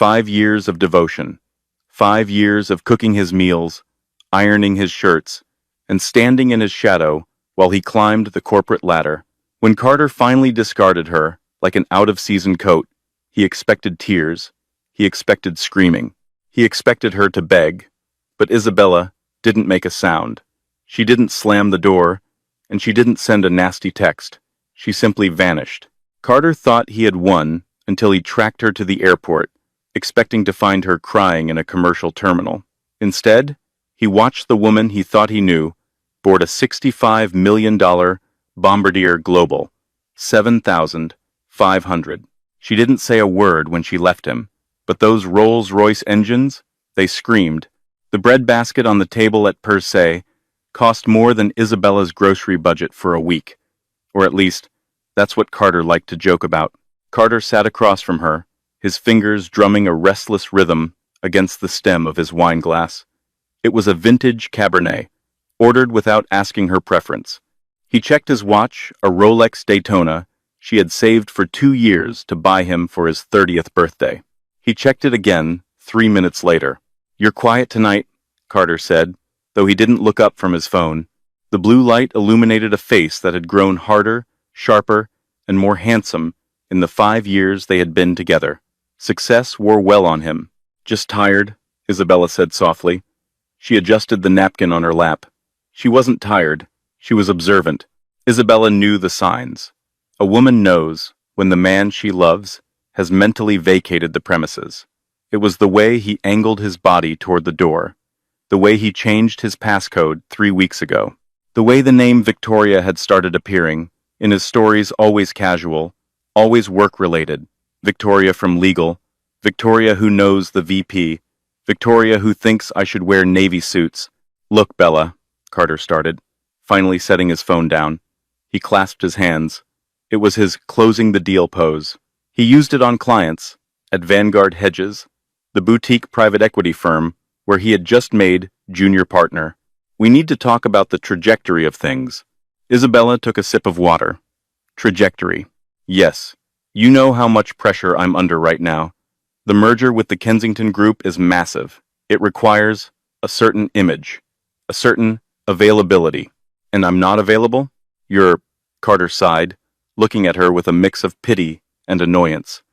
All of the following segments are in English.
5 years of devotion. 5 years of cooking his meals, ironing his shirts, and standing in his shadow while he climbed the corporate ladder. When Carter finally discarded her, like an out-of-season coat, he expected tears. He expected screaming. He expected her to beg. But Isabella didn't make a sound. She didn't slam the door, and she didn't send a nasty text. She simply vanished. Carter thought he had won until he tracked her to the airport, expecting to find her crying in a commercial terminal. Instead, he watched the woman he thought he knew board a $65 million Bombardier Global 7500. She didn't say a word when she left him, but those Rolls-Royce engines, they screamed. The breadbasket on the table at Per Se cost more than Isabella's grocery budget for a week. Or at least, that's what Carter liked to joke about. Carter sat across from her, his fingers drumming a restless rhythm against the stem of his wine glass. It was a vintage Cabernet, ordered without asking her preference. He checked his watch, a Rolex Daytona she had saved for 2 years to buy him for his 30th birthday. He checked it again 3 minutes later. "You're quiet tonight," Carter said, though he didn't look up from his phone. The blue light illuminated a face that had grown harder, sharper, and more handsome in the 5 years they had been together. Success wore well on him. "Just tired," Isabella said softly. She adjusted the napkin on her lap. She wasn't tired. She was observant. Isabella knew the signs. A woman knows when the man she loves has mentally vacated the premises. It was the way he angled his body toward the door, the way he changed his passcode 3 weeks ago, the way the name Victoria had started appearing, in his stories always casual, always work-related. Victoria from legal, Victoria who knows the VP, Victoria who thinks I should wear navy suits. "Look, Bella," Carter started, finally setting his phone down. He clasped his hands. It was his closing the deal pose. He used it on clients, at Vanguard Hedges, the boutique private equity firm where he had just made junior partner. "We need to talk about the trajectory of things." Isabella took a sip of water. "Trajectory. Yes. You know how much pressure I'm under right now. The merger with the Kensington Group is massive. It requires a certain image, a certain availability. And I'm not available? You're..." Carter sighed, looking at her with a mix of pity and annoyance.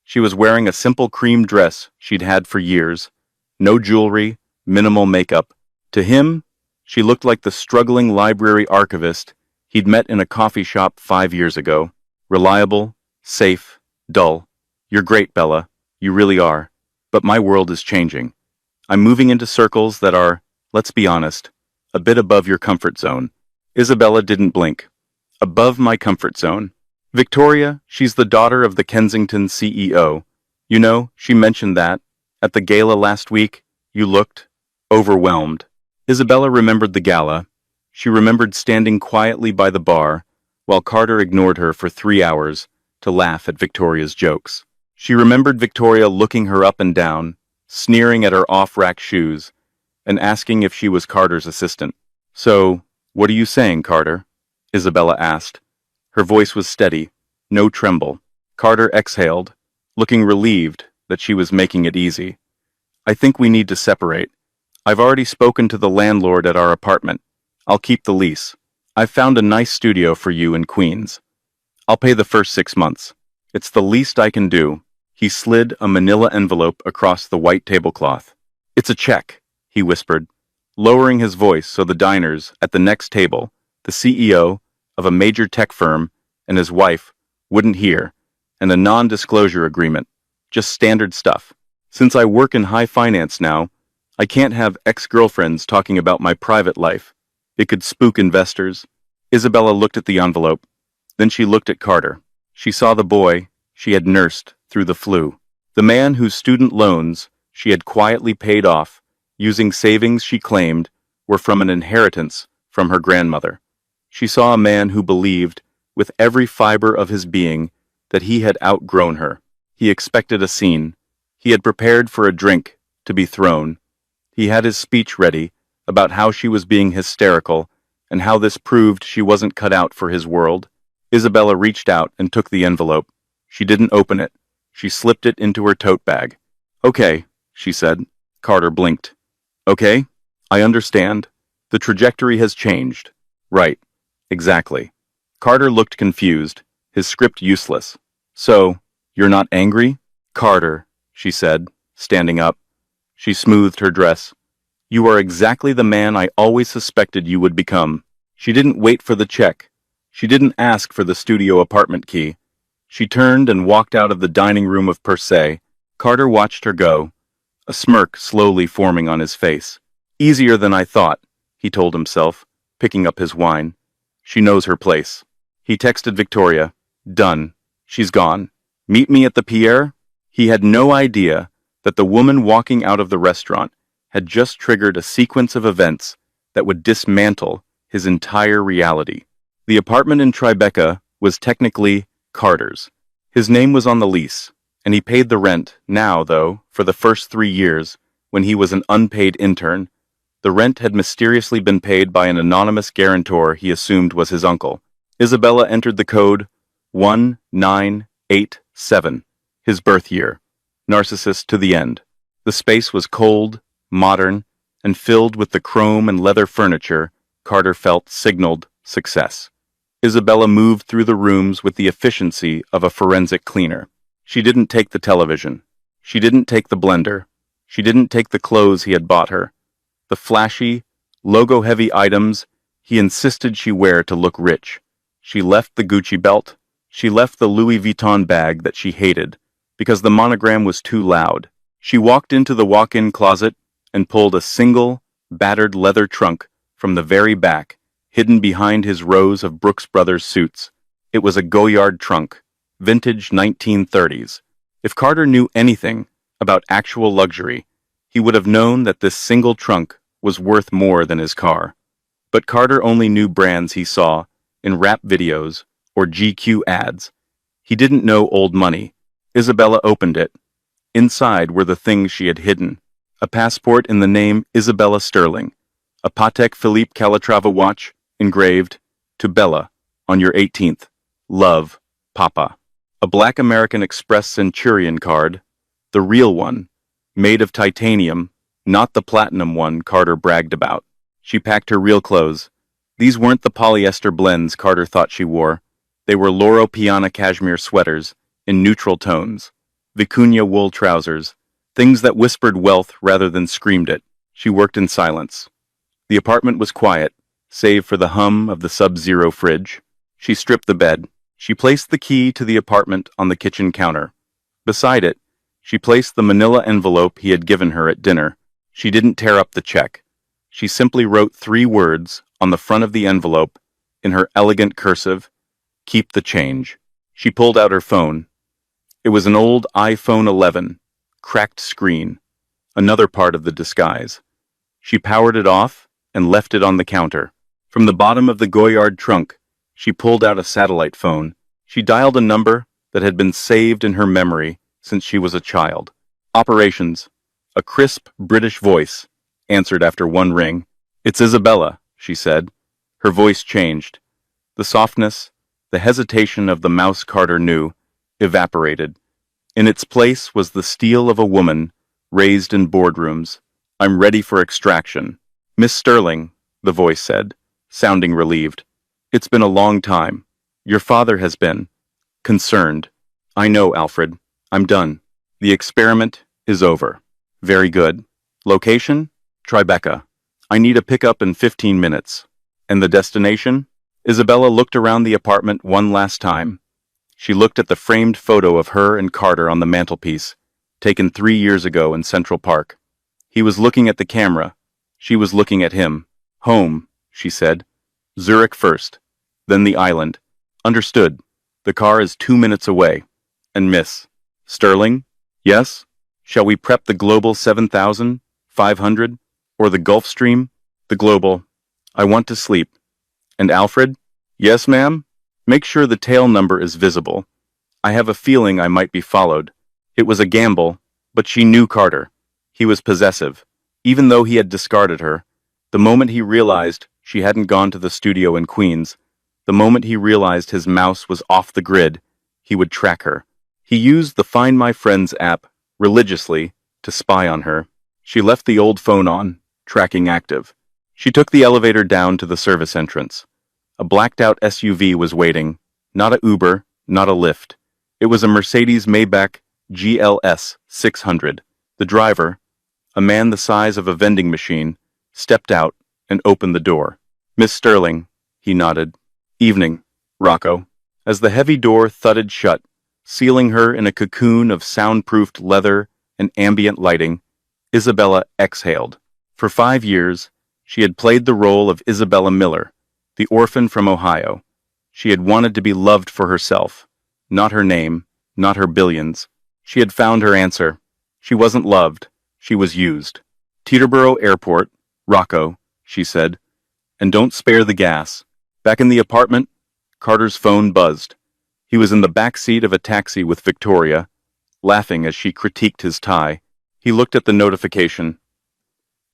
She was wearing a simple cream dress she'd had for years. No jewelry, minimal makeup. To him, she looked like the struggling library archivist he'd met in a coffee shop 5 years ago. Reliable, safe, dull. "You're great, Bella. You really are. But my world is changing. I'm moving into circles that are, let's be honest, a bit above your comfort zone." Isabella didn't blink. "Above my comfort zone. Victoria, she's the daughter of the Kensington CEO. You know, she mentioned that. At the gala last week, you looked overwhelmed." Isabella remembered the gala. She remembered standing quietly by the bar while Carter ignored her for 3 hours to laugh at Victoria's jokes. She remembered Victoria looking her up and down, sneering at her off-rack shoes, and asking if she was Carter's assistant. "So, what are you saying, Carter?" Isabella asked. Her voice was steady, no tremble. Carter exhaled, looking relieved that she was making it easy. "I think we need to separate. I've already spoken to the landlord at our apartment. I'll keep the lease. I've found a nice studio for you in Queens. I'll pay the first 6 months. It's the least I can do." He slid a manila envelope across the white tablecloth. "It's a check," he whispered, lowering his voice so the diners at the next table, the CEO of a major tech firm and his wife, wouldn't hear, and a non-disclosure agreement. Just standard stuff. Since I work in high finance now, I can't have ex-girlfriends talking about my private life. It could spook investors. Isabella looked at the envelope. Then she looked at Carter. She saw the boy she had nursed through the flu. The man whose student loans she had quietly paid off, using savings she claimed were from an inheritance from her grandmother. She saw a man who believed, with every fiber of his being, that he had outgrown her. He expected a scene. He had prepared for a drink to be thrown. He had his speech ready about how she was being hysterical and how this proved she wasn't cut out for his world. Isabella reached out and took the envelope. She didn't open it. She slipped it into her tote bag. Okay, she said. Carter blinked. Okay, I understand. The trajectory has changed. Right. Exactly. Carter looked confused, his script useless. So, you're not angry? Carter, she said, standing up. She smoothed her dress. You are exactly the man I always suspected you would become. She didn't wait for the check. She didn't ask for the studio apartment key. She turned and walked out of the dining room of Per Se. Carter watched her go, a smirk slowly forming on his face. Easier than I thought, he told himself, picking up his wine. She knows her place. He texted Victoria. Done. She's gone. Meet me at the Pierre? He had no idea that the woman walking out of the restaurant had just triggered a sequence of events that would dismantle his entire reality. The apartment in Tribeca was technically Carter's. His name was on the lease, and he paid the rent. Now, though, for the first 3 years, when he was an unpaid intern, the rent had mysteriously been paid by an anonymous guarantor he assumed was his uncle. Isabella entered the code 1987, his birth year. Narcissist to the end. The space was cold, modern, and filled with the chrome and leather furniture Carter felt signaled success. Isabella moved through the rooms with the efficiency of a forensic cleaner. She didn't take the television. She didn't take the blender. She didn't take the clothes he had bought her. The flashy, logo-heavy items he insisted she wear to look rich. She left the Gucci belt. She left the Louis Vuitton bag that she hated, because the monogram was too loud. She walked into the walk-in closet and pulled a single, battered leather trunk from the very back, hidden behind his rows of Brooks Brothers suits. It was a Goyard trunk, vintage 1930s. If Carter knew anything about actual luxury, he would have known that this single trunk was worth more than his car. But Carter only knew brands he saw in rap videos or GQ ads. He didn't know old money. Isabella opened it. Inside were the things she had hidden. A passport in the name Isabella Sterling. A Patek Philippe Calatrava watch engraved, to Bella, on your 18th. Love, Papa. A black American Express Centurion card, the real one, made of titanium, not the platinum one Carter bragged about. She packed her real clothes. These weren't the polyester blends Carter thought she wore. They were Loro Piana cashmere sweaters, in neutral tones. Vicuña wool trousers, things that whispered wealth rather than screamed it. She worked in silence. The apartment was quiet, save for the hum of the Sub-Zero fridge. She stripped the bed. She placed the key to the apartment on the kitchen counter. Beside it, she placed the manila envelope he had given her at dinner. She didn't tear up the check. She simply wrote 3 words on the front of the envelope, in her elegant cursive, "Keep the change." She pulled out her phone. It was an old iPhone 11, cracked screen, another part of the disguise. She powered it off and left it on the counter. From the bottom of the Goyard trunk, she pulled out a satellite phone. She dialed a number that had been saved in her memory since she was a child. Operations. A crisp British voice answered after one ring. "It's Isabella," she said. Her voice changed. The softness, the hesitation of the mouse Carter knew, evaporated. In its place was the steel of a woman raised in boardrooms. "I'm ready for extraction." "Miss Sterling," the voice said, sounding relieved. "It's been a long time. Your father has been concerned." "I know, Alfred. I'm done. The experiment is over." "Very good. Location? Tribeca. I need a pickup in 15 minutes. And the destination?" Isabella looked around the apartment one last time. She looked at the framed photo of her and Carter on the mantelpiece, taken 3 years ago in Central Park. He was looking at the camera. She was looking at him. "Home," she said. "Zurich first, then the island." "Understood. The car is 2 minutes away." "And Miss Sterling?" "Yes? Shall we prep the Global 7500? Or the Gulfstream?" "The Global. I want to sleep." "And Alfred?" "Yes, ma'am? Make sure the tail number is visible. I have a feeling I might be followed." It was a gamble, but she knew Carter. He was possessive. Even though he had discarded her, the moment he realized she hadn't gone to the studio in Queens, the moment he realized his mouse was off the grid, he would track her. He used the Find My Friends app religiously to spy on her. She left the old phone on, tracking active. She took the elevator down to the service entrance. A blacked-out SUV was waiting. Not a Uber, not a Lyft. It was a Mercedes Maybach GLS 600. The driver, a man the size of a vending machine, stepped out and opened the door. "Miss Sterling," he nodded. "Evening, Rocco." As the heavy door thudded shut, sealing her in a cocoon of soundproofed leather and ambient lighting, Isabella exhaled. For 5 years, she had played the role of Isabella Miller, the orphan from Ohio. She had wanted to be loved for herself, not her name, not her billions. She had found her answer. She wasn't loved, she was used. "Teterboro Airport, Rocco," she said. "And don't spare the gas." Back in the apartment, Carter's phone buzzed. He was in the back seat of a taxi with Victoria, laughing as she critiqued his tie. He looked at the notification.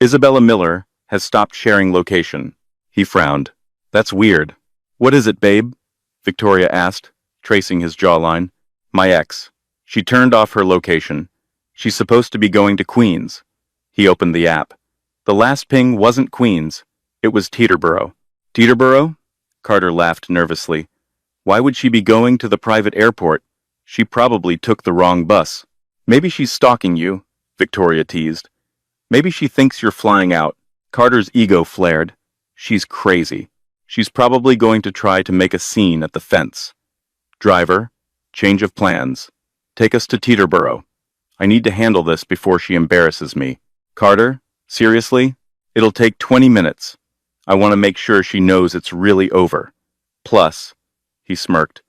"Isabella Miller has stopped sharing location." He frowned. "That's weird." "What is it, babe?" Victoria asked, tracing his jawline. "My ex. She turned off her location. She's supposed to be going to Queens." He opened the app. The last ping wasn't Queens. It was Teterboro. "Teterboro?" Carter laughed nervously. "Why would she be going to the private airport? She probably took the wrong bus." "Maybe she's stalking you," Victoria teased. "Maybe she thinks you're flying out." Carter's ego flared. "She's crazy. She's probably going to try to make a scene at the fence." "Driver, change of plans. Take us to Teterboro. I need to handle this before she embarrasses me." "Carter, seriously? It'll take 20 minutes. I want to make sure she knows it's really over. Plus," he smirked,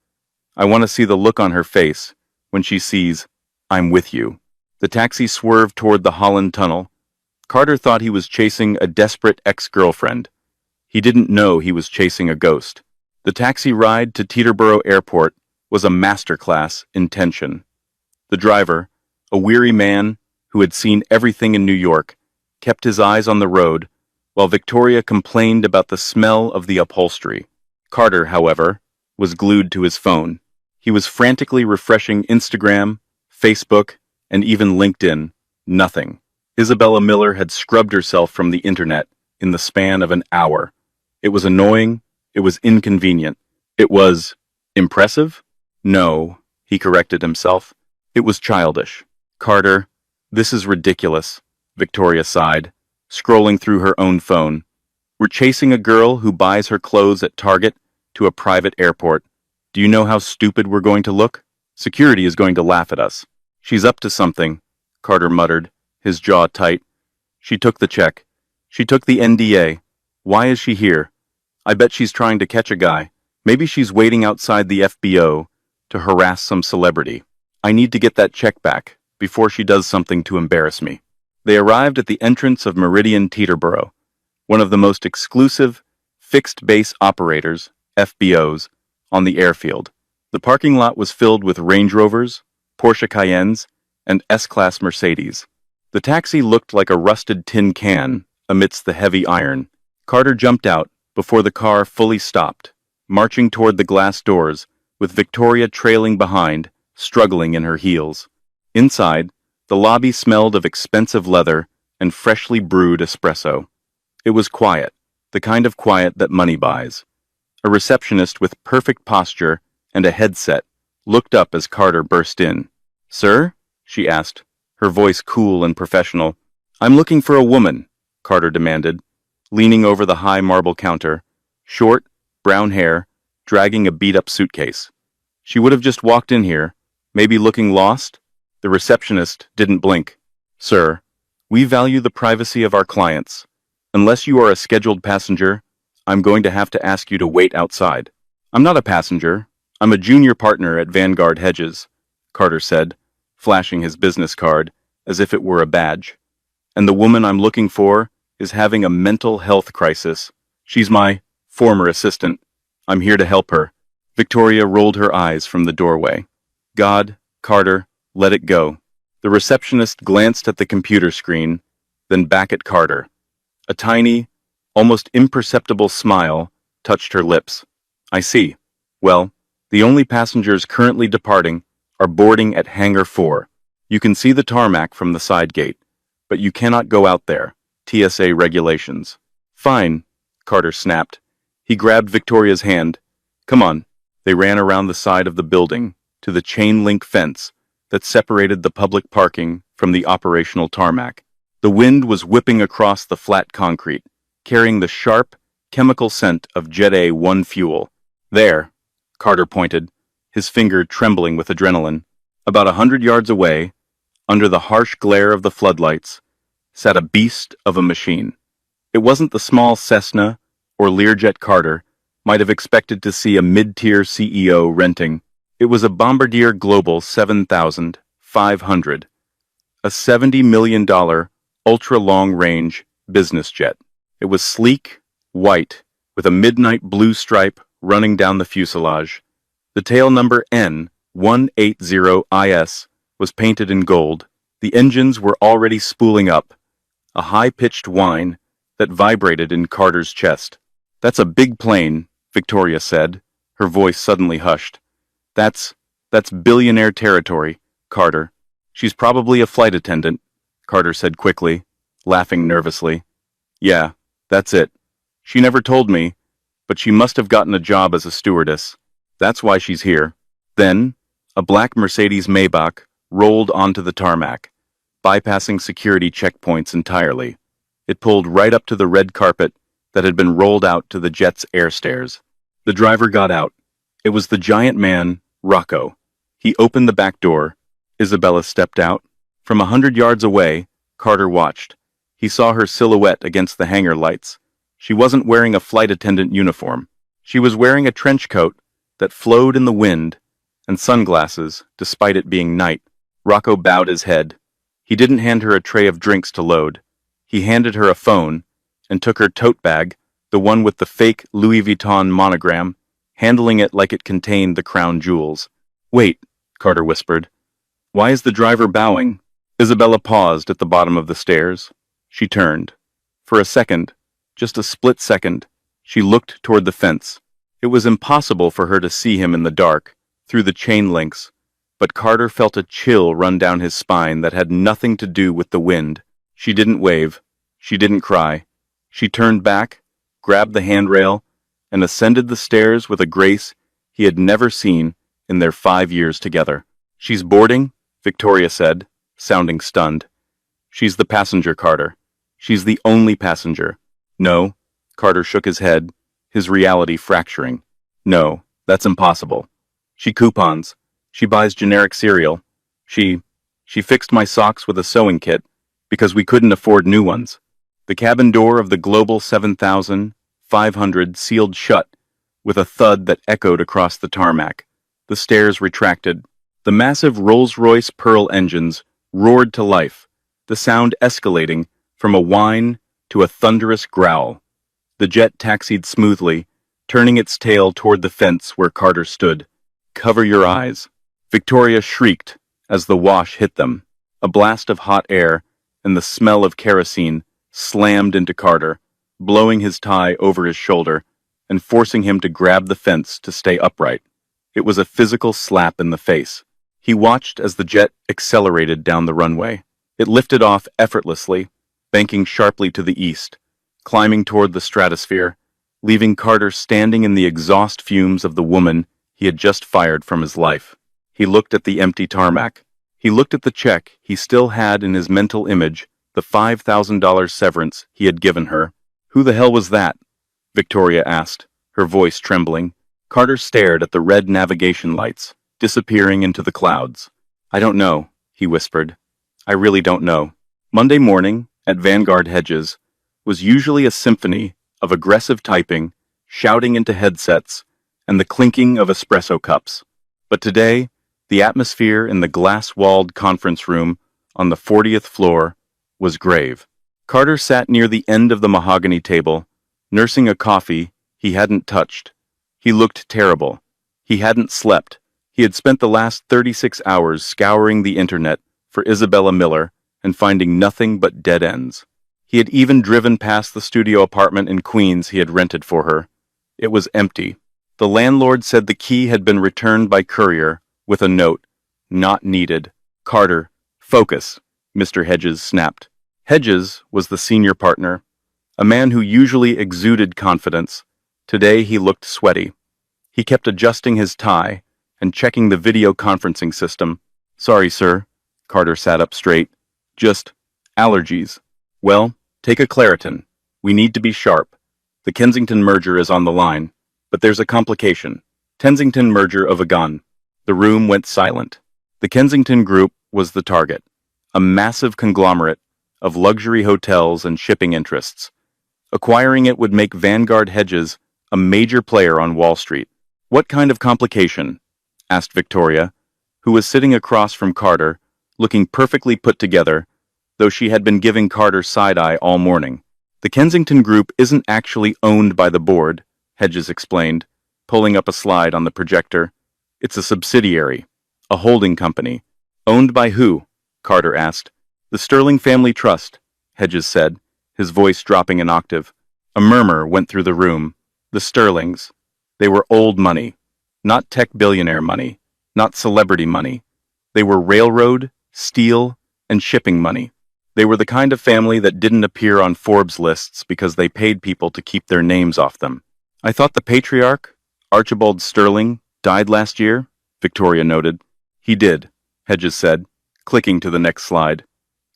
"I want to see the look on her face when she sees, 'I'm with you.'" The taxi swerved toward the Holland Tunnel. Carter thought he was chasing a desperate ex-girlfriend. He didn't know he was chasing a ghost. The taxi ride to Teterboro Airport was a masterclass in tension. The driver, a weary man who had seen everything in New York, kept his eyes on the road, while Victoria complained about the smell of the upholstery. Carter, however, was glued to his phone. He was frantically refreshing Instagram, Facebook, and even LinkedIn. Nothing. Isabella Miller had scrubbed herself from the internet in the span of an hour. It was annoying. It was inconvenient. It was impressive? No, he corrected himself. It was childish. "Carter, this is ridiculous," Victoria sighed, scrolling through her own phone. "We're chasing a girl who buys her clothes at Target to a private airport. Do you know how stupid we're going to look? Security is going to laugh at us." "She's up to something," Carter muttered, his jaw tight. "She took the check. She took the NDA. Why is she here? I bet she's trying to catch a guy. Maybe she's waiting outside the FBO to harass some celebrity. I need to get that check back before she does something to embarrass me." They arrived at the entrance of Meridian Teterboro, one of the most exclusive fixed-base operators, FBOs, on the airfield. The parking lot was filled with Range Rovers, Porsche Cayennes, and S-Class Mercedes. The taxi looked like a rusted tin can amidst the heavy iron. Carter jumped out before the car fully stopped, marching toward the glass doors, with Victoria trailing behind, struggling in her heels. Inside, the lobby smelled of expensive leather and freshly brewed espresso. It was quiet, the kind of quiet that money buys. A receptionist with perfect posture and a headset looked up as Carter burst in. "Sir?" she asked, her voice cool and professional. "I'm looking for a woman," Carter demanded, leaning over the high marble counter, short, brown hair, dragging a beat-up suitcase. She would have just walked in here, maybe looking lost. The receptionist didn't blink. "Sir, we value the privacy of our clients. Unless you are a scheduled passenger, I'm going to have to ask you to wait outside." "I'm not a passenger. I'm a junior partner at Vanguard Hedges," Carter said, flashing his business card as if it were a badge. "And the woman I'm looking for is having a mental health crisis. She's my former assistant. I'm here to help her." Victoria rolled her eyes from the doorway. "God, Carter, let it go." The receptionist glanced at the computer screen, then back at Carter. A tiny, almost imperceptible smile touched her lips. "I see. Well, the only passengers currently departing are boarding at Hangar 4. You can see the tarmac from the side gate, but you cannot go out there. TSA regulations. Fine, Carter snapped. He grabbed Victoria's hand. Come on. They ran around the side of the building to the chain-link fence that separated the public parking from the operational tarmac. The wind was whipping across the flat concrete, carrying the sharp, chemical scent of Jet A-1 fuel. There, Carter pointed, his finger trembling with adrenaline. About 100 yards away, under the harsh glare of the floodlights, sat a beast of a machine. It wasn't the small Cessna or Learjet Carter might have expected to see a mid-tier CEO renting. It was a Bombardier Global 7500, a $70 million ultra-long-range business jet. It was sleek, white, with a midnight blue stripe running down the fuselage. The tail number N180IS was painted in gold. The engines were already spooling up, a high-pitched whine that vibrated in Carter's chest. "That's a big plane," Victoria said, her voice suddenly hushed. That's billionaire territory, Carter. She's probably a flight attendant," Carter said quickly, laughing nervously. "Yeah, that's it. She never told me, but she must have gotten a job as a stewardess. That's why she's here." Then, a black Mercedes Maybach rolled onto the tarmac, bypassing security checkpoints entirely. It pulled right up to the red carpet that had been rolled out to the jet's air stairs. The driver got out. It was the giant man, Rocco. He opened the back door. Isabella stepped out. From 100 yards away, Carter watched. He saw her silhouette against the hangar lights. She wasn't wearing a flight attendant uniform. She was wearing a trench coat that flowed in the wind and sunglasses, despite it being night. Rocco bowed his head. He didn't hand her a tray of drinks to load. He handed her a phone and took her tote bag, the one with the fake Louis Vuitton monogram, handling it like it contained the crown jewels. "Wait," Carter whispered. "Why is the driver bowing?" Isabella paused at the bottom of the stairs. She turned. For a second, just a split second, she looked toward the fence. It was impossible for her to see him in the dark, through the chain links, but Carter felt a chill run down his spine that had nothing to do with the wind. She didn't wave. She didn't cry. She turned back, grabbed the handrail, and ascended the stairs with a grace he had never seen in their 5 years together. "She's boarding?" Victoria said, sounding stunned. "She's the passenger, Carter. She's the only passenger." "No." Carter shook his head, his reality fracturing. "No, that's impossible. She coupons. She buys generic cereal. She fixed my socks with a sewing kit because we couldn't afford new ones." The cabin door of the Global 7500 sealed shut with a thud that echoed across the tarmac. The stairs retracted. The massive Rolls-Royce Pearl engines roared to life, the sound escalating from a whine to a thunderous growl. The jet taxied smoothly, turning its tail toward the fence where Carter stood. "Cover your eyes." Victoria shrieked as the wash hit them. A blast of hot air and the smell of kerosene slammed into Carter, blowing his tie over his shoulder and forcing him to grab the fence to stay upright. It was a physical slap in the face. He watched as the jet accelerated down the runway. It lifted off effortlessly, banking sharply to the east, climbing toward the stratosphere, leaving Carter standing in the exhaust fumes of the woman he had just fired from his life. He looked at the empty tarmac. He looked at the check he still had in his mental image, the $5,000 severance he had given her. "Who the hell was that?" Victoria asked, her voice trembling. Carter stared at the red navigation lights, disappearing into the clouds. "I don't know," he whispered. "I really don't know." Monday morning, at Vanguard Hedges, was usually a symphony of aggressive typing, shouting into headsets, and the clinking of espresso cups. But today, the atmosphere in the glass-walled conference room on the 40th floor was grave. Carter sat near the end of the mahogany table, nursing a coffee he hadn't touched. He looked terrible. He hadn't slept. He had spent the last 36 hours scouring the internet for Isabella Miller and finding nothing but dead ends. He had even driven past the studio apartment in Queens he had rented for her. It was empty. The landlord said the key had been returned by courier with a note, "Not needed." Carter, Focus, Mr. Hedges snapped. Hedges was the senior partner, a man who usually exuded confidence. Today he looked sweaty. He kept adjusting his tie and checking the video conferencing system. Sorry, sir. Carter sat up straight. Just allergies. Well, take a Claritin. We need to be sharp. The Kensington merger is on the line, but there's a complication. Kensington merger of a gun. The room went silent. The Kensington Group was the target, a massive conglomerate of luxury hotels and shipping interests. Acquiring it would make Vanguard Hedges a major player on Wall Street. What kind of complication? Asked Victoria, who was sitting across from Carter, looking perfectly put together, though she had been giving Carter side-eye all morning. The Kensington Group isn't actually owned by the board, Hedges explained, pulling up a slide on the projector. It's a subsidiary, a holding company. Owned by who? Carter asked. The Sterling Family Trust, Hedges said, his voice dropping an octave. A murmur went through the room. The Sterlings. They were old money. Not tech billionaire money. Not celebrity money. They were railroad, steel, and shipping money. They were the kind of family that didn't appear on Forbes lists because they paid people to keep their names off them. I thought the patriarch, Archibald Sterling, died last year, Victoria noted. He did, Hedges said, clicking to the next slide.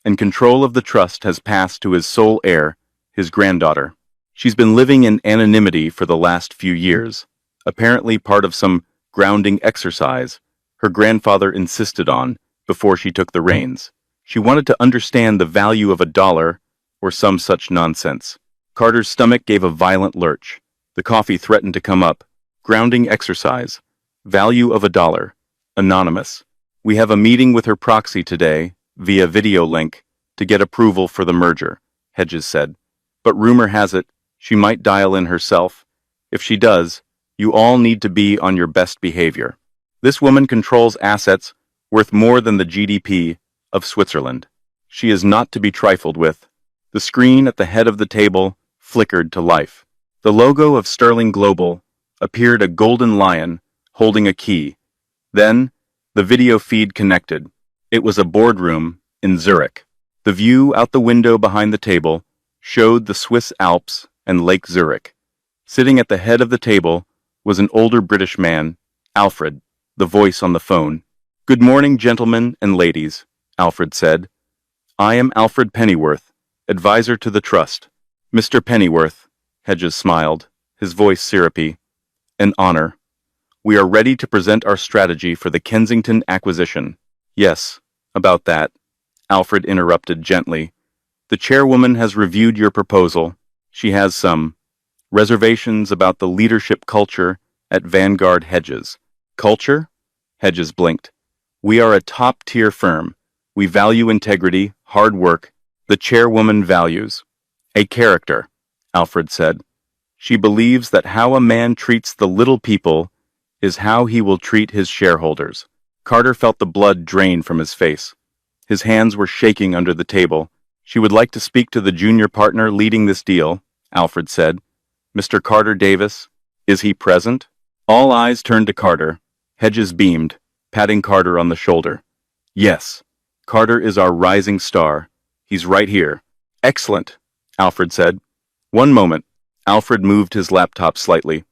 And control of the trust has passed to his sole heir, his granddaughter. She's been living in anonymity for the last few years, apparently part of some grounding exercise her grandfather insisted on before she took the reins. She wanted to understand the value of $1 or some such nonsense. Carter's stomach gave a violent lurch. The coffee threatened to come up. Grounding exercise. Value of $1. Anonymous. We have a meeting with her proxy today, via video link, to get approval for the merger, Hedges said. But rumor has it, she might dial in herself. If she does, you all need to be on your best behavior. This woman controls assets worth more than the GDP of Switzerland. She is not to be trifled with. The screen at the head of the table flickered to life. The logo of Sterling Global appeared, a golden lion holding a key. Then, the video feed connected. It was a boardroom in Zurich. The view out the window behind the table showed the Swiss Alps and Lake Zurich. Sitting at the head of the table was an older British man, Alfred, the voice on the phone. Good morning, gentlemen and ladies, Alfred said. I am Alfred Pennyworth, advisor to the trust. Mr. Pennyworth, Hedges smiled, his voice syrupy. An honor. We are ready to present our strategy for the Kensington acquisition. Yes, about that, Alfred interrupted gently. The chairwoman has reviewed your proposal. She has some reservations about the leadership culture at Vanguard Hedges. Culture? Hedges blinked. We are a top-tier firm. We value integrity, hard work. The chairwoman values a character, Alfred said. She believes that how a man treats the little people is how he will treat his shareholders. Carter felt the blood drain from his face. His hands were shaking under the table. She would like to speak to the junior partner leading this deal, Alfred said. Mr. Carter Davis, is he present? All eyes turned to Carter. Hedges beamed, patting Carter on the shoulder. Yes, Carter is our rising star. He's right here. Excellent, Alfred said. One moment. Alfred moved his laptop slightly.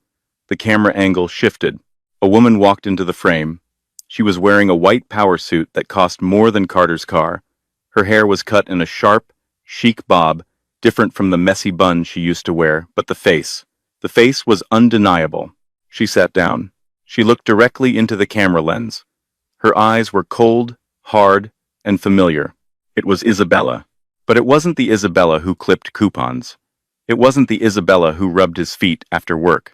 The camera angle shifted. A woman walked into the frame. She was wearing a white power suit that cost more than Carter's car. Her hair was cut in a sharp, chic bob, different from the messy bun she used to wear, but the face was undeniable. She sat down. She looked directly into the camera lens. Her eyes were cold, hard, and familiar. It was Isabella. But it wasn't the Isabella who clipped coupons. It wasn't the Isabella who rubbed his feet after work.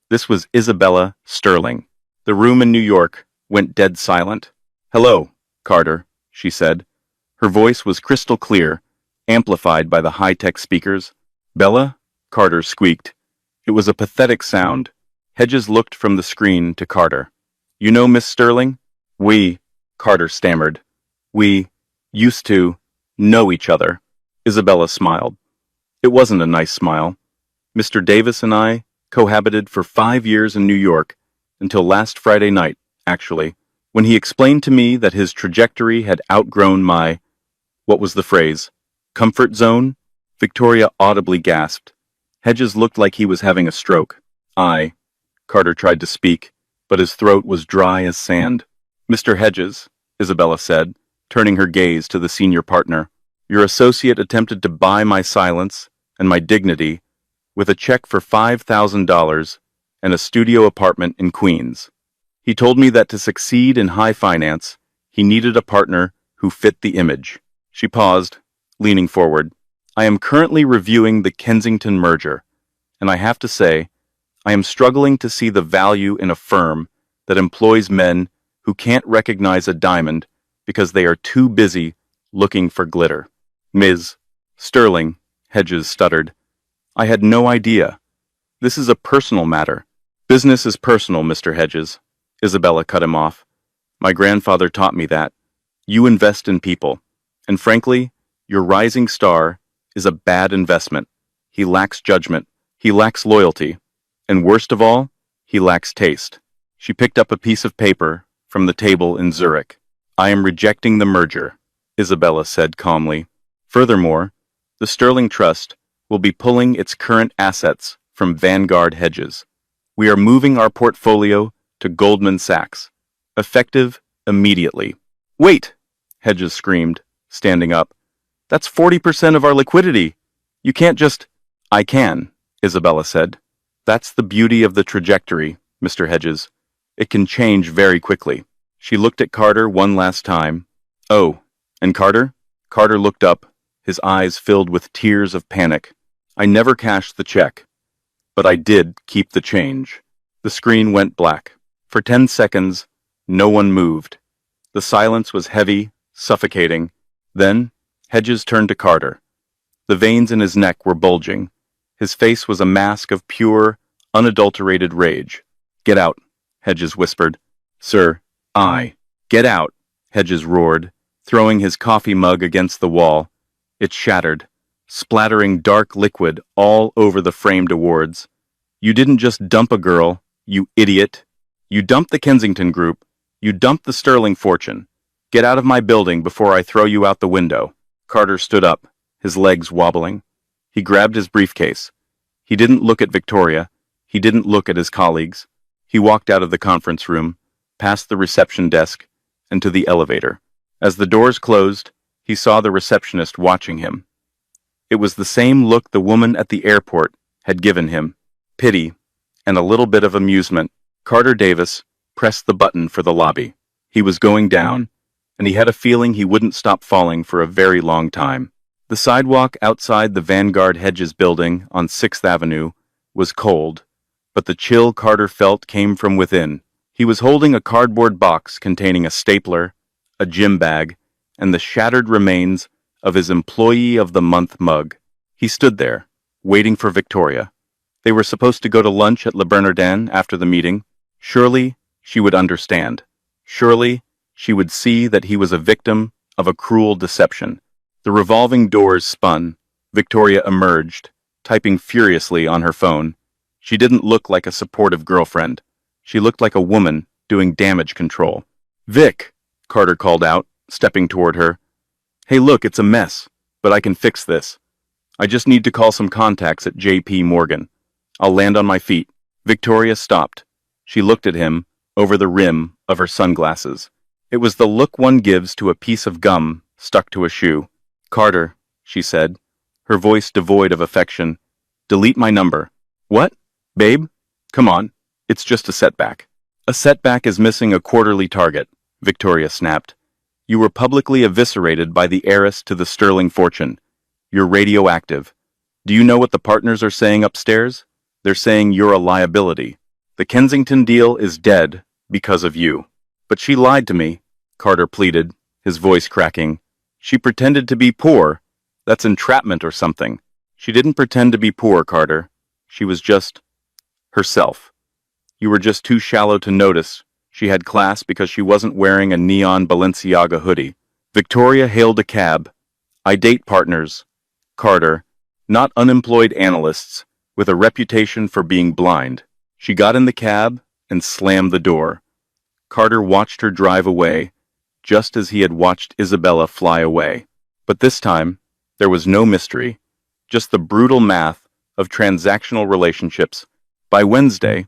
This was Isabella Sterling. The room in New York went dead silent. Hello, Carter, she said. Her voice was crystal clear, amplified by the high-tech speakers. Bella? Carter squeaked. It was a pathetic sound. Hedges looked from the screen to Carter. You know Miss Sterling? Carter stammered. We used to know each other. Isabella smiled. It wasn't a nice smile. Mr. Davis and I cohabited for 5 years in New York, until last Friday night, actually. When he explained to me that his trajectory had outgrown my, what was the phrase, comfort zone, Victoria audibly gasped. Hedges looked like he was having a stroke. Carter tried to speak, but his throat was dry as sand. Mr. Hedges, Isabella said, turning her gaze to the senior partner, your associate attempted to buy my silence and my dignity with a check for $5,000 and a studio apartment in Queens. He told me that to succeed in high finance, he needed a partner who fit the image. She paused, leaning forward. I am currently reviewing the Kensington merger, and I have to say, I am struggling to see the value in a firm that employs men who can't recognize a diamond because they are too busy looking for glitter. Ms. Sterling, Hedges stuttered. I had no idea. This is a personal matter. Business is personal, Mr. Hedges. Isabella cut him off. My grandfather taught me that. You invest in people. And frankly, your rising star is a bad investment. He lacks judgment. He lacks loyalty. And worst of all, he lacks taste. She picked up a piece of paper from the table in Zurich. I am rejecting the merger, Isabella said calmly. Furthermore, the Sterling Trust will be pulling its current assets from Vanguard Hedges. We are moving our portfolio to Goldman Sachs. Effective immediately. Wait! Hedges screamed, standing up. That's 40% of our liquidity. You can't just... I can, Isabella said. That's the beauty of the trajectory, Mr. Hedges. It can change very quickly. She looked at Carter one last time. Oh, and Carter? Carter looked up, his eyes filled with tears of panic. I never cashed the check, but I did keep the change. The screen went black. For 10 seconds, no one moved. The silence was heavy, suffocating. Then, Hedges turned to Carter. The veins in his neck were bulging. His face was a mask of pure, unadulterated rage. Get out, Hedges whispered. Sir, Get out, Hedges roared, throwing his coffee mug against the wall. It shattered, splattering dark liquid all over the framed awards. You didn't just dump a girl, you idiot. You dumped the Kensington Group. You dumped the Sterling fortune. Get out of my building before I throw you out the window. Carter stood up, his legs wobbling. He grabbed his briefcase. He didn't look at Victoria. He didn't look at his colleagues. He walked out of the conference room, past the reception desk, and to the elevator. As the doors closed, he saw the receptionist watching him. It was the same look the woman at the airport had given him. Pity, and a little bit of amusement. Carter Davis pressed the button for the lobby. He was going down, and he had a feeling he wouldn't stop falling for a very long time. The sidewalk outside the Vanguard Hedges building on 6th Avenue was cold, but the chill Carter felt came from within. He was holding a cardboard box containing a stapler, a gym bag, and the shattered remains of his Employee of the Month mug. He stood there, waiting for Victoria. They were supposed to go to lunch at Le Bernardin after the meeting. Surely she would understand. Surely she would see that he was a victim of a cruel deception. The revolving doors spun. Victoria emerged, typing furiously on her phone. She didn't look like a supportive girlfriend. She looked like a woman doing damage control. Vic, Carter called out, stepping toward her. Hey, look, it's a mess, but I can fix this. I just need to call some contacts at J.P. Morgan. I'll land on my feet. Victoria stopped. She looked at him over the rim of her sunglasses. It was the look one gives to a piece of gum stuck to a shoe. Carter, she said, her voice devoid of affection. Delete my number. What? Babe? Come on. It's just a setback. A setback is missing a quarterly target, Victoria snapped. You were publicly eviscerated by the heiress to the Sterling fortune. You're radioactive. Do you know what the partners are saying upstairs? They're saying you're a liability. The Kensington deal is dead because of you. But she lied to me, Carter pleaded, his voice cracking. She pretended to be poor. That's entrapment or something. She didn't pretend to be poor, Carter. She was just herself. You were just too shallow to notice. She had class because she wasn't wearing a neon Balenciaga hoodie. Victoria hailed a cab. I date partners, Carter, not unemployed analysts, with a reputation for being blind. She got in the cab and slammed the door. Carter watched her drive away, just as he had watched Isabella fly away. But this time, there was no mystery, just the brutal math of transactional relationships. By Wednesday,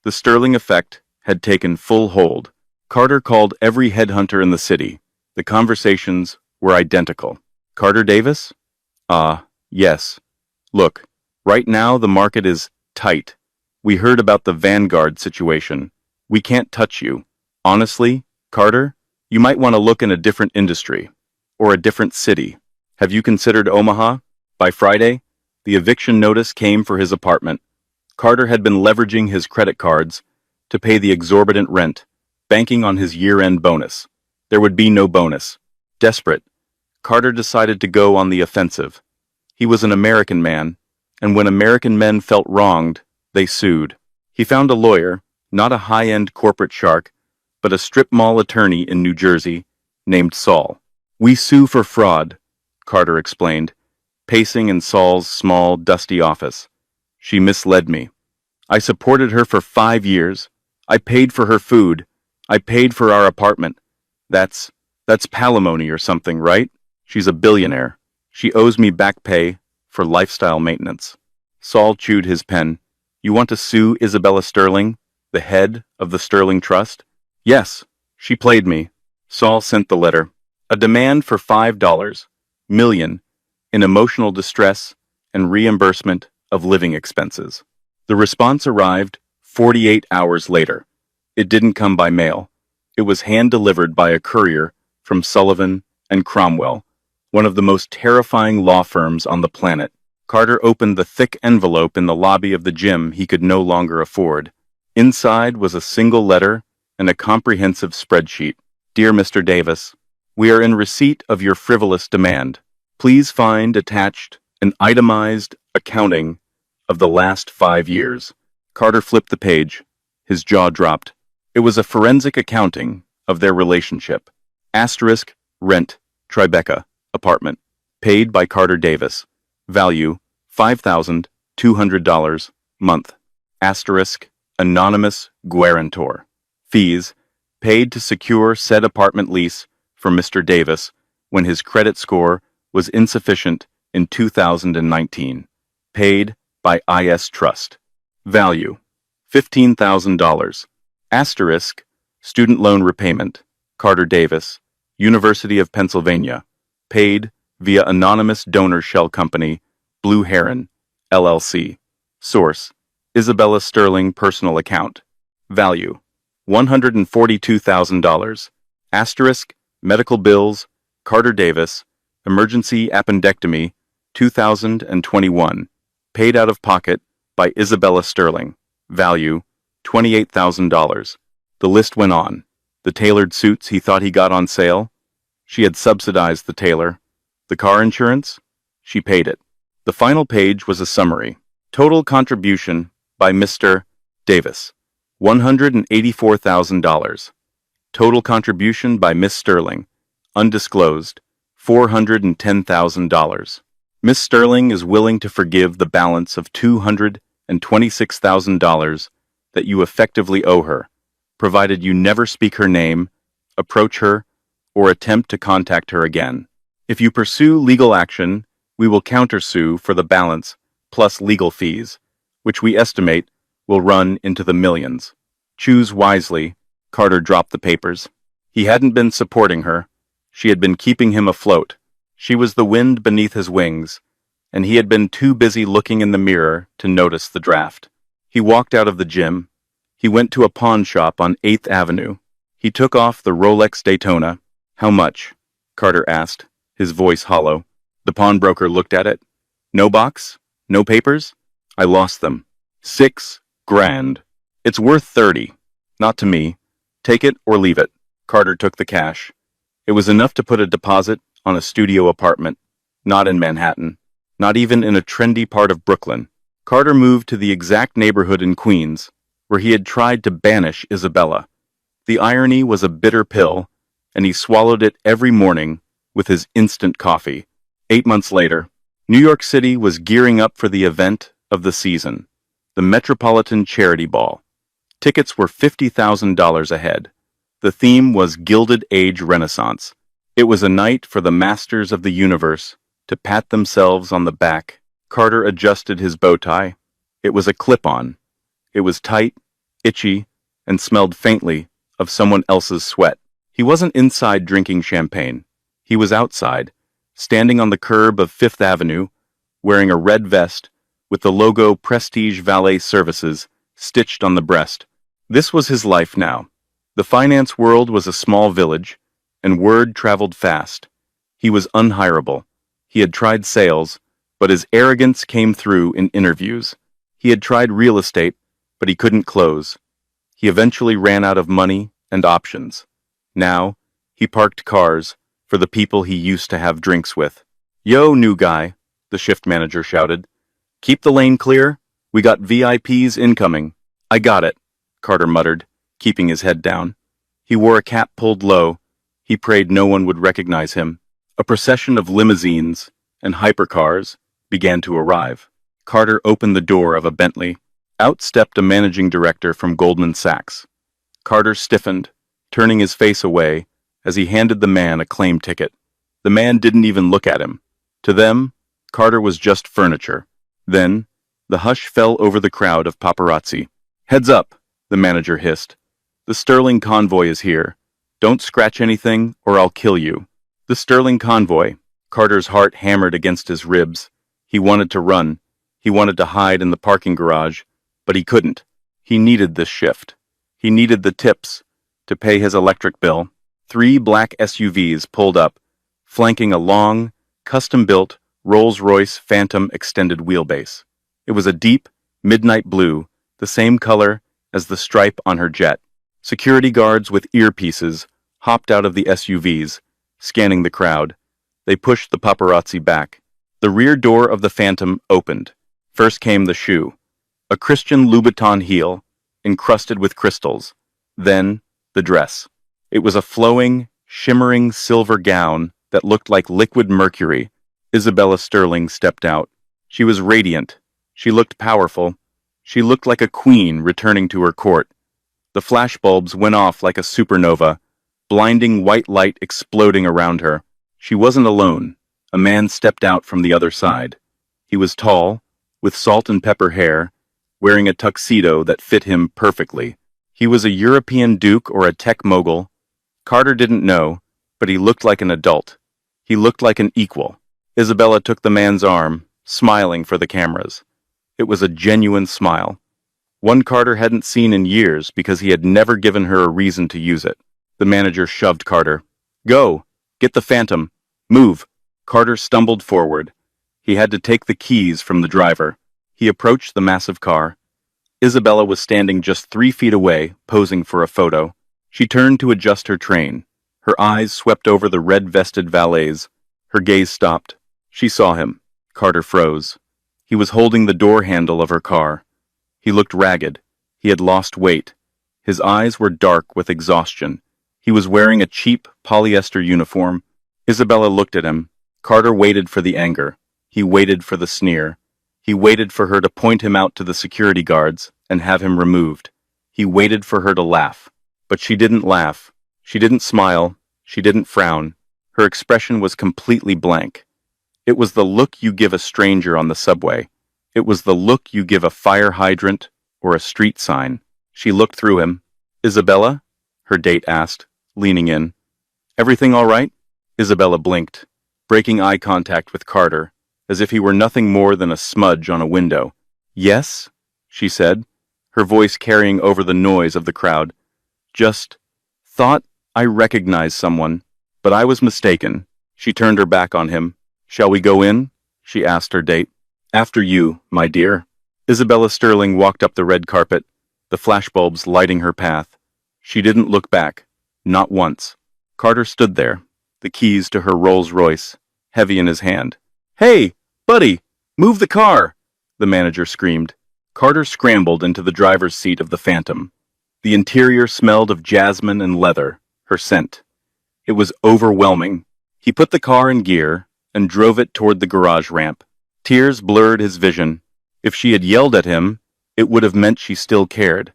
the Sterling effect had taken full hold. Carter called every headhunter in the city. The conversations were identical. Carter Davis? Yes. Look, right now the market is tight. We heard about the Vanguard situation. We can't touch you. Honestly, Carter, you might want to look in a different industry or a different city. Have you considered Omaha? By Friday, the eviction notice came for his apartment. Carter had been leveraging his credit cards to pay the exorbitant rent, banking on his year-end bonus. There would be no bonus. Desperate, Carter decided to go on the offensive. He was an American man, and when American men felt wronged, they sued. He found a lawyer, not a high-end corporate shark, but a strip mall attorney in New Jersey named Saul. "We sue for fraud," Carter explained, pacing in Saul's small, dusty office. "She misled me. I supported her for 5 years. I paid for her food. I paid for our apartment. That's palimony or something, right? She's a billionaire. She owes me back pay for lifestyle maintenance." Saul chewed his pen. "You want to sue Isabella Sterling, the head of the Sterling Trust?" "Yes, she played me." Saul sent the letter. A demand for $5 million in emotional distress and reimbursement of living expenses. The response arrived 48 hours later. It didn't come by mail. It was hand-delivered by a courier from Sullivan and Cromwell, one of the most terrifying law firms on the planet. Carter opened the thick envelope in the lobby of the gym he could no longer afford. Inside was a single letter and a comprehensive spreadsheet. "Dear Mr. Davis, we are in receipt of your frivolous demand. Please find attached an itemized accounting of the last 5 years." Carter flipped the page. His jaw dropped. It was a forensic accounting of their relationship. Asterisk, rent, Tribeca, apartment, paid by Carter Davis. Value, $5,200, month. Asterisk, anonymous guarantor. Fees, paid to secure said apartment lease for Mr. Davis when his credit score was insufficient in 2019. Paid by IS Trust. Value, $15,000. Asterisk, student loan repayment, Carter Davis, University of Pennsylvania. Paid via anonymous donor shell company, Blue Heron, LLC. Source, Isabella Sterling personal account. Value, $142,000. Asterisk, medical bills, Carter Davis, emergency appendectomy, 2021. Paid out of pocket by Isabella Sterling. Value, $28,000. The list went on. The tailored suits he thought he got on sale? She had subsidized the tailor. The car insurance? She paid it. The final page was a summary. Total contribution by Mr. Davis, $184,000. Total contribution by Miss Sterling, undisclosed, $410,000. Miss Sterling is willing to forgive the balance of $226,000 that you effectively owe her, provided you never speak her name, approach her, or attempt to contact her again. If you pursue legal action, we will countersue for the balance plus legal fees, which we estimate will run into the millions. Choose wisely. Carter dropped the papers. He hadn't been supporting her. She had been keeping him afloat. She was the wind beneath his wings, and he had been too busy looking in the mirror to notice the draft. He walked out of the gym. He went to a pawn shop on 8th Avenue. He took off the Rolex Daytona. "How much?" Carter asked, his voice hollow. The pawnbroker looked at it. "No box? No papers?" "I lost them." $6 grand. "It's worth 30. Not to me. Take it or leave it." Carter took the cash. It was enough to put a deposit on a studio apartment, not in Manhattan, not even in a trendy part of Brooklyn. Carter moved to the exact neighborhood in Queens where he had tried to banish Isabella. The irony was a bitter pill, and he swallowed it every morning with his instant coffee. 8 months later, New York City was gearing up for the event of the season, the Metropolitan Charity Ball. Tickets were $50,000 a head. The theme was Gilded Age Renaissance. It was a night for the masters of the universe to pat themselves on the back. Carter adjusted his bow tie. It was a clip-on. It was tight, itchy, and smelled faintly of someone else's sweat. He wasn't inside drinking champagne. He was outside, standing on the curb of Fifth Avenue, wearing a red vest with the logo Prestige Valet Services stitched on the breast. This was his life now. The finance world was a small village, and word traveled fast. He was unhireable. He had tried sales, but his arrogance came through in interviews. He had tried real estate, but he couldn't close. He eventually ran out of money and options. Now, he parked cars for the people he used to have drinks with. "Yo, new guy," the shift manager shouted. "Keep the lane clear. We got VIPs incoming." "I got it," Carter muttered, keeping his head down. He wore a cap pulled low. He prayed no one would recognize him. A procession of limousines and hypercars began to arrive. Carter opened the door of a Bentley. Out stepped a managing director from Goldman Sachs. Carter stiffened, turning his face away as he handed the man a claim ticket. The man didn't even look at him. To them, Carter was just furniture. Then, the hush fell over the crowd of paparazzi. "Heads up," the manager hissed. "The Sterling convoy is here. Don't scratch anything or I'll kill you." The Sterling convoy. Carter's heart hammered against his ribs. He wanted to run. He wanted to hide in the parking garage, but he couldn't. He needed this shift. He needed the tips to pay his electric bill. 3 black SUVs pulled up, flanking a long, custom-built Rolls-Royce Phantom extended wheelbase. It was a deep, midnight blue, the same color as the stripe on her jet. Security guards with earpieces hopped out of the SUVs, scanning the crowd. They pushed the paparazzi back. The rear door of the Phantom opened. First came the shoe, a Christian Louboutin heel, encrusted with crystals. Then, the dress. It was a flowing, shimmering silver gown that looked like liquid mercury. Isabella Sterling stepped out. She was radiant. She looked powerful. She looked like a queen returning to her court. The flashbulbs went off like a supernova, blinding white light exploding around her. She wasn't alone. A man stepped out from the other side. He was tall, with salt and pepper hair, wearing a tuxedo that fit him perfectly. He was a European duke or a tech mogul. Carter didn't know, but he looked like an adult. He looked like an equal. Isabella took the man's arm, smiling for the cameras. It was a genuine smile. One Carter hadn't seen in years because he had never given her a reason to use it. The manager shoved Carter. "Go! Get the Phantom! Move!" Carter stumbled forward. He had to take the keys from the driver. He approached the massive car. Isabella was standing just 3 feet away, posing for a photo. She turned to adjust her train. Her eyes swept over the red-vested valets. Her gaze stopped. She saw him. Carter froze. He was holding the door handle of her car. He looked ragged. He had lost weight. His eyes were dark with exhaustion. He was wearing a cheap polyester uniform. Isabella looked at him. Carter waited for the anger. He waited for the sneer. He waited for her to point him out to the security guards and have him removed. He waited for her to laugh. But she didn't laugh. She didn't smile. She didn't frown. Her expression was completely blank. It was the look you give a stranger on the subway. It was the look you give a fire hydrant or a street sign. She looked through him. "Isabella?" her date asked, leaning in. "Everything all right?" Isabella blinked, breaking eye contact with Carter, as if he were nothing more than a smudge on a window. "Yes," she said, her voice carrying over the noise of the crowd. "Just thought I recognized someone, but I was mistaken." She turned her back on him. "Shall we go in?" she asked her date. "After you, my dear." Isabella Sterling walked up the red carpet, the flashbulbs lighting her path. She didn't look back, not once. Carter stood there, the keys to her Rolls-Royce, heavy in his hand. "Hey, buddy, move the car!" the manager screamed. Carter scrambled into the driver's seat of the Phantom. The interior smelled of jasmine and leather, her scent. It was overwhelming. He put the car in gear and drove it toward the garage ramp. Tears blurred his vision. If she had yelled at him, it would have meant she still cared.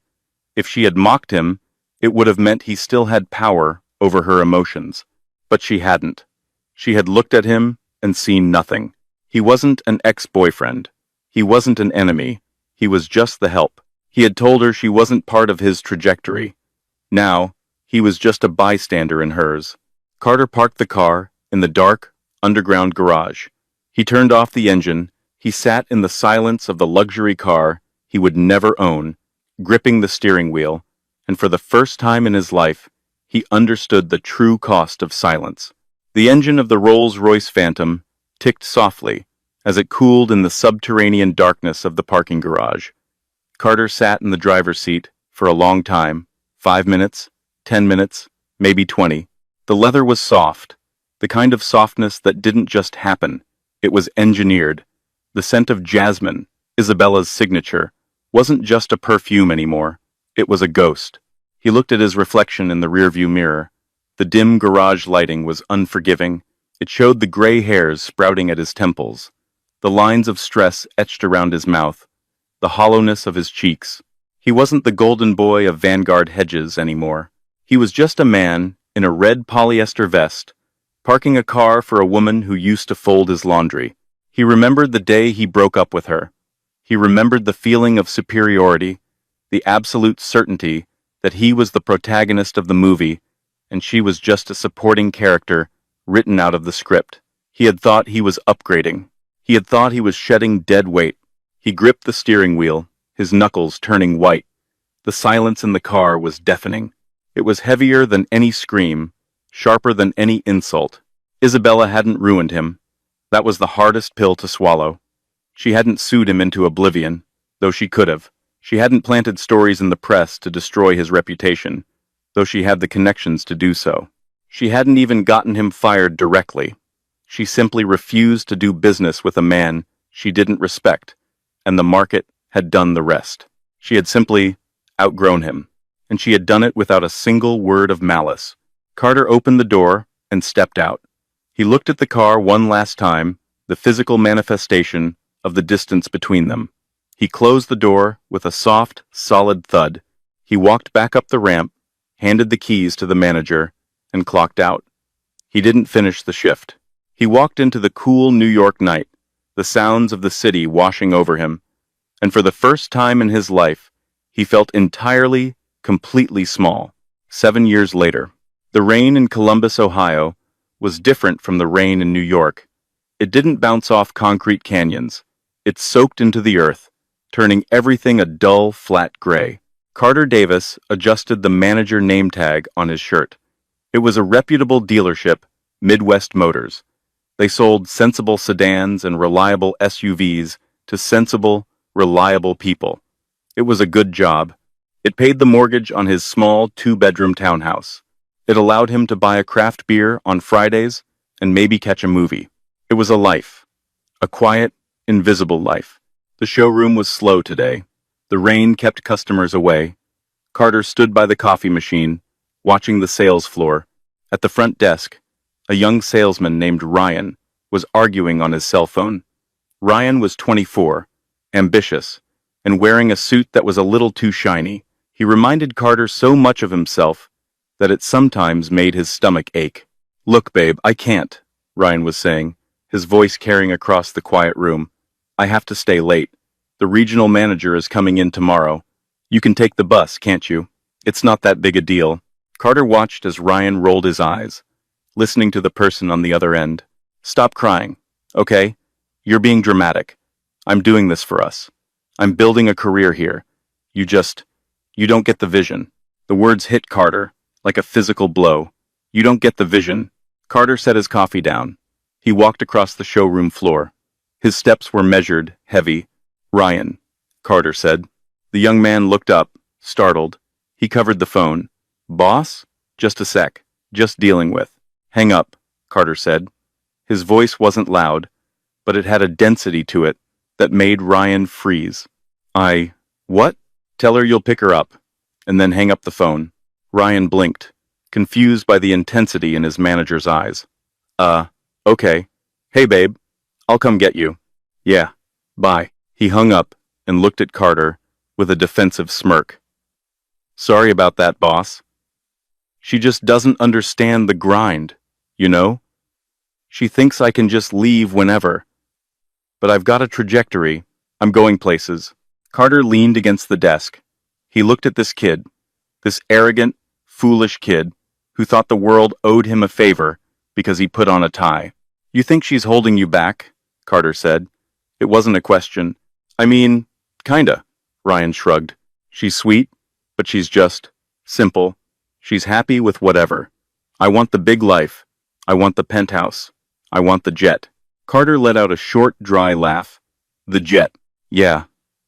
If she had mocked him, It would have meant he still had power over her emotions. But she hadn't. She had looked at him and seen nothing. He wasn't an ex-boyfriend. He wasn't an enemy. He was just the help. He had told her she wasn't part of his trajectory. Now, he was just a bystander in hers. Carter parked the car in the dark, underground garage. He turned off the engine. He sat in the silence of the luxury car he would never own, gripping the steering wheel, and for the first time in his life, he understood the true cost of silence. The engine of the Rolls-Royce Phantom ticked softly as it cooled in the subterranean darkness of the parking garage. Carter sat in the driver's seat for a long time, 5 minutes, 10 minutes, maybe 20. The leather was soft, the kind of softness that didn't just happen. It was engineered. The scent of jasmine, Isabella's signature, wasn't just a perfume anymore. It was a ghost. He looked at his reflection in the rearview mirror. The dim garage lighting was unforgiving. It showed the gray hairs sprouting at his temples, the lines of stress etched around his mouth, the hollowness of his cheeks. He wasn't the golden boy of Vanguard hedges anymore. He was just a man in a red polyester vest, parking a car for a woman who used to fold his laundry. He remembered the day he broke up with her. He remembered the feeling of superiority, the absolute certainty that he was the protagonist of the movie and she was just a supporting character written out of the script. He had thought he was upgrading. He had thought he was shedding dead weight. He gripped the steering wheel, his knuckles turning white. The silence in the car was deafening. It was heavier than any scream, sharper than any insult. Isabella hadn't ruined him. That was the hardest pill to swallow. She hadn't sued him into oblivion, though she could have. She hadn't planted stories in the press to destroy his reputation, though she had the connections to do so. She hadn't even gotten him fired directly. She simply refused to do business with a man she didn't respect, and the market had done the rest. She had simply outgrown him, and she had done it without a single word of malice. Carter opened the door and stepped out. He looked at the car one last time, the physical manifestation of the distance between them. He closed the door with a soft, solid thud. He walked back up the ramp, handed the keys to the manager, and clocked out. He didn't finish the shift. He walked into the cool New York night, the sounds of the city washing over him, and for the first time in his life, he felt entirely, completely small. 7 years later, the rain in Columbus, Ohio, was different from the rain in New York. It didn't bounce off concrete canyons. It soaked into the earth, turning everything a dull, flat gray. Carter Davis adjusted the manager name tag on his shirt. It was a reputable dealership, Midwest Motors. They sold sensible sedans and reliable SUVs to sensible, reliable people. It was a good job. It paid the mortgage on his small 2-bedroom townhouse. It allowed him to buy a craft beer on Fridays and maybe catch a movie. It was a life. A quiet, invisible life. The showroom was slow today. The rain kept customers away. Carter stood by the coffee machine, watching the sales floor. At the front desk, a young salesman named Ryan was arguing on his cell phone. Ryan was 24, ambitious, and wearing a suit that was a little too shiny. He reminded Carter so much of himself that it sometimes made his stomach ache. "Look, babe, I can't," Ryan was saying, his voice carrying across the quiet room. "I have to stay late. The regional manager is coming in tomorrow. You can take the bus, can't you? It's not that big a deal." Carter watched as Ryan rolled his eyes, listening to the person on the other end. "Stop crying, okay? You're being dramatic. I'm doing this for us. I'm building a career here. You don't get the vision." The words hit Carter like a physical blow. "You don't get the vision." Carter set his coffee down. He walked across the showroom floor. His steps were measured, heavy. "Ryan," Carter said. The young man looked up, startled. He covered the phone. "Boss? Just a sec. Just dealing with." "Hang up," Carter said. His voice wasn't loud, but it had a density to it that made Ryan freeze. What?" "Tell her you'll pick her up, and then hang up the phone." Ryan blinked, confused by the intensity in his manager's eyes. Okay. Hey, babe. I'll come get you." "Yeah. Bye." He hung up and looked at Carter with a defensive smirk. "Sorry about that, boss. She just doesn't understand the grind, you know? She thinks I can just leave whenever. But I've got a trajectory. I'm going places. Carter leaned against the desk. He looked at this kid, this arrogant, foolish kid who thought the world owed him a favor because he put on a tie. You think she's holding you back? Carter said. It wasn't a question. I mean, kinda, Ryan shrugged. She's sweet, but she's just simple. She's happy with whatever. I want the big life. I want the penthouse. I want the jet. Carter let out a short, dry laugh. The jet. Yeah,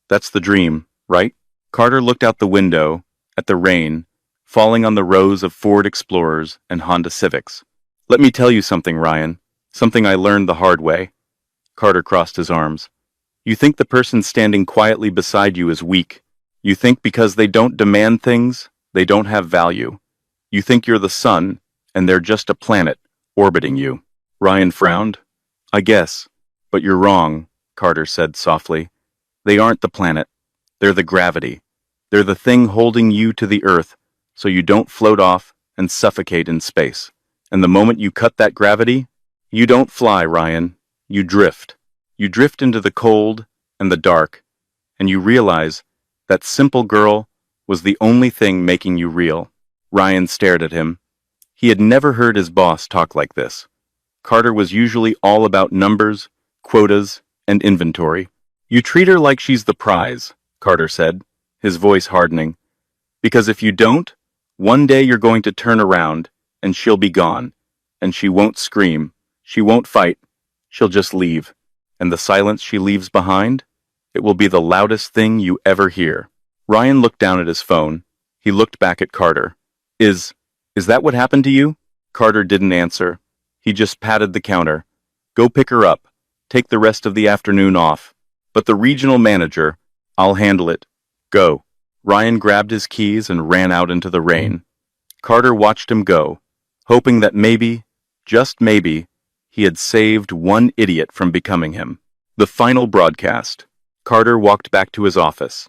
that's the dream, right? Carter looked out the window, at the rain, falling on the rows of Ford Explorers and Honda Civics. Let me tell you something, Ryan. Something I learned the hard way. Carter crossed his arms. You think the person standing quietly beside you is weak. You think because they don't demand things, they don't have value. You think you're the sun, and they're just a planet orbiting you. Ryan frowned. I guess, but you're wrong, Carter said softly. They aren't the planet. They're the gravity. They're the thing holding you to the earth so you don't float off and suffocate in space. And the moment you cut that gravity, you don't fly, Ryan. You drift. You drift into the cold and the dark, and you realize that simple girl was the only thing making you real. Ryan stared at him. He had never heard his boss talk like this. Carter was usually all about numbers, quotas, and inventory. You treat her like she's the prize, Carter said, his voice hardening. Because if you don't, one day you're going to turn around, and she'll be gone. And she won't scream. She won't fight. She'll just leave. And the silence she leaves behind? It will be the loudest thing you ever hear. Ryan looked down at his phone. He looked back at Carter. Is that what happened to you? Carter didn't answer. He just patted the counter. Go pick her up. Take the rest of the afternoon off. But the regional manager, I'll handle it. Go. Ryan grabbed his keys and ran out into the rain. Carter watched him go, hoping that maybe, just maybe, he had saved one idiot from becoming him. The final broadcast. Carter walked back to his office.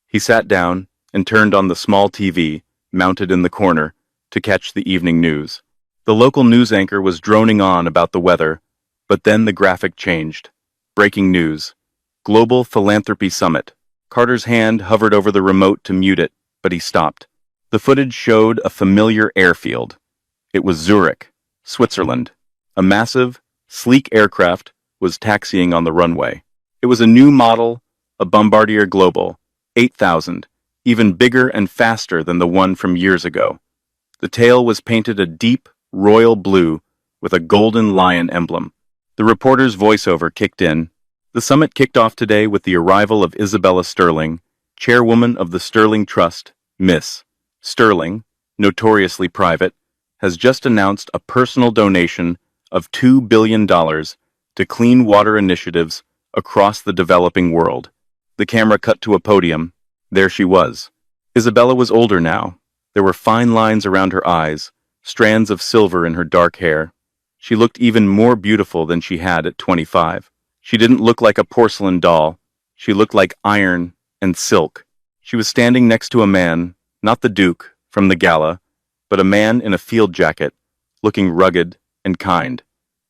He sat down and turned on the small TV, mounted in the corner, to catch the evening news. The local news anchor was droning on about the weather, but then the graphic changed. Breaking news. Global Philanthropy Summit. Carter's hand hovered over the remote to mute it, but he stopped. The footage showed a familiar airfield. It was Zurich, Switzerland. A massive, sleek aircraft was taxiing on the runway. It was a new model, a Bombardier Global, 8000, even bigger and faster than the one from years ago. The tail was painted a deep, royal blue with a golden lion emblem. The reporter's voiceover kicked in. The summit kicked off today with the arrival of Isabella Sterling, chairwoman of the Sterling Trust. Miss Sterling, notoriously private, has just announced a personal donation of $2 billion to clean water initiatives across the developing world. The camera cut to a podium. There she was. Isabella was older now. There were fine lines around her eyes, strands of silver in her dark hair. She looked even more beautiful than she had at 25. She didn't look like a porcelain doll. She looked like iron and silk. She was standing next to a man, not the Duke from the gala, but a man in a field jacket, looking rugged and kind.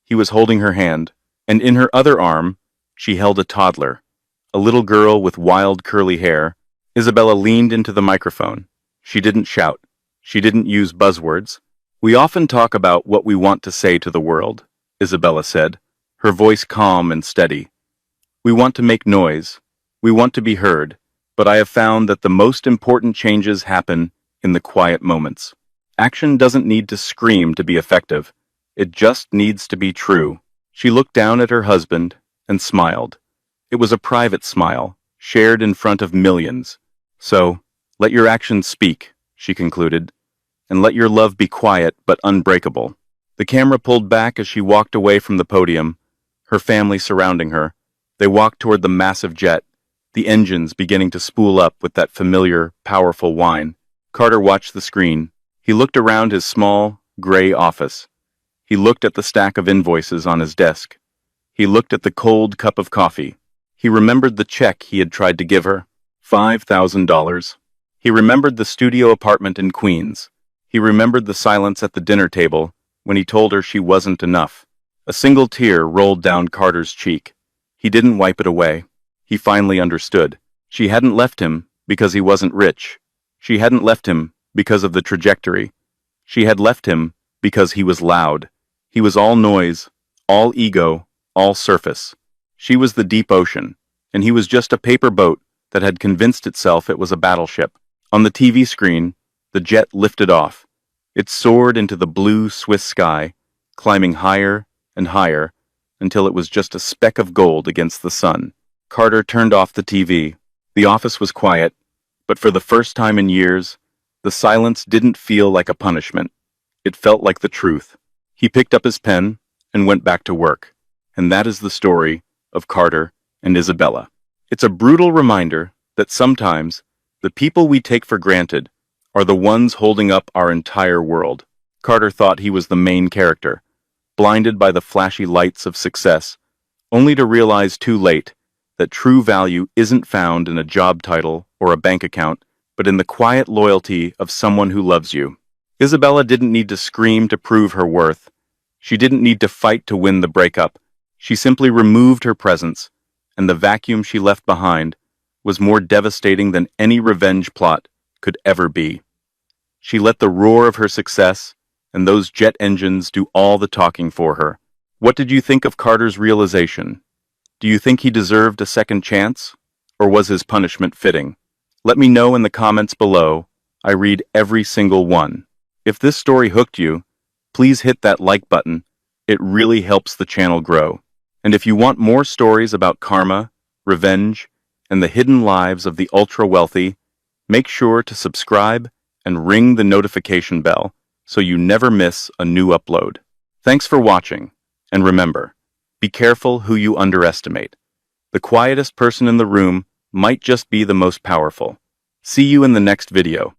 He was holding her hand, and in her other arm, she held a toddler, a little girl with wild curly hair. Isabella leaned into the microphone. She didn't shout. She didn't use buzzwords. We often talk about what we want to say to the world, Isabella said, her voice calm and steady. We want to make noise. We want to be heard, but I have found that the most important changes happen in the quiet moments. Action doesn't need to scream to be effective. It just needs to be true. She looked down at her husband and smiled. It was a private smile, shared in front of millions. So, let your actions speak, she concluded, and let your love be quiet but unbreakable. The camera pulled back as she walked away from the podium, her family surrounding her. They walked toward the massive jet, the engines beginning to spool up with that familiar, powerful whine. Carter watched the screen. He looked around his small, gray office. He looked at the stack of invoices on his desk. He looked at the cold cup of coffee. He remembered the check he had tried to give her, $5,000. He remembered the studio apartment in Queens. He remembered the silence at the dinner table when he told her she wasn't enough. A single tear rolled down Carter's cheek. He didn't wipe it away. He finally understood. She hadn't left him because he wasn't rich. She hadn't left him because of the trajectory. She had left him because he was loud. He was all noise, all ego, all surface. She was the deep ocean, and he was just a paper boat that had convinced itself it was a battleship. On the TV screen, the jet lifted off. It soared into the blue Swiss sky, climbing higher and higher until it was just a speck of gold against the sun. Carter turned off the TV. The office was quiet, but for the first time in years, the silence didn't feel like a punishment. It felt like the truth. He picked up his pen and went back to work. And that is the story of Carter and Isabella. It's a brutal reminder that sometimes the people we take for granted are the ones holding up our entire world. Carter thought he was the main character, blinded by the flashy lights of success, only to realize too late that true value isn't found in a job title or a bank account, but in the quiet loyalty of someone who loves you. Isabella didn't need to scream to prove her worth. She didn't need to fight to win the breakup. She simply removed her presence, and the vacuum she left behind was more devastating than any revenge plot could ever be. She let the roar of her success and those jet engines do all the talking for her. What did you think of Carter's realization? Do you think he deserved a second chance, or was his punishment fitting? Let me know in the comments below. I read every single one. If this story hooked you, please hit that like button. It really helps the channel grow. And if you want more stories about karma, revenge, and the hidden lives of the ultra-wealthy, make sure to subscribe and ring the notification bell so you never miss a new upload. Thanks for watching, and remember, be careful who you underestimate. The quietest person in the room might just be the most powerful. See you in the next video.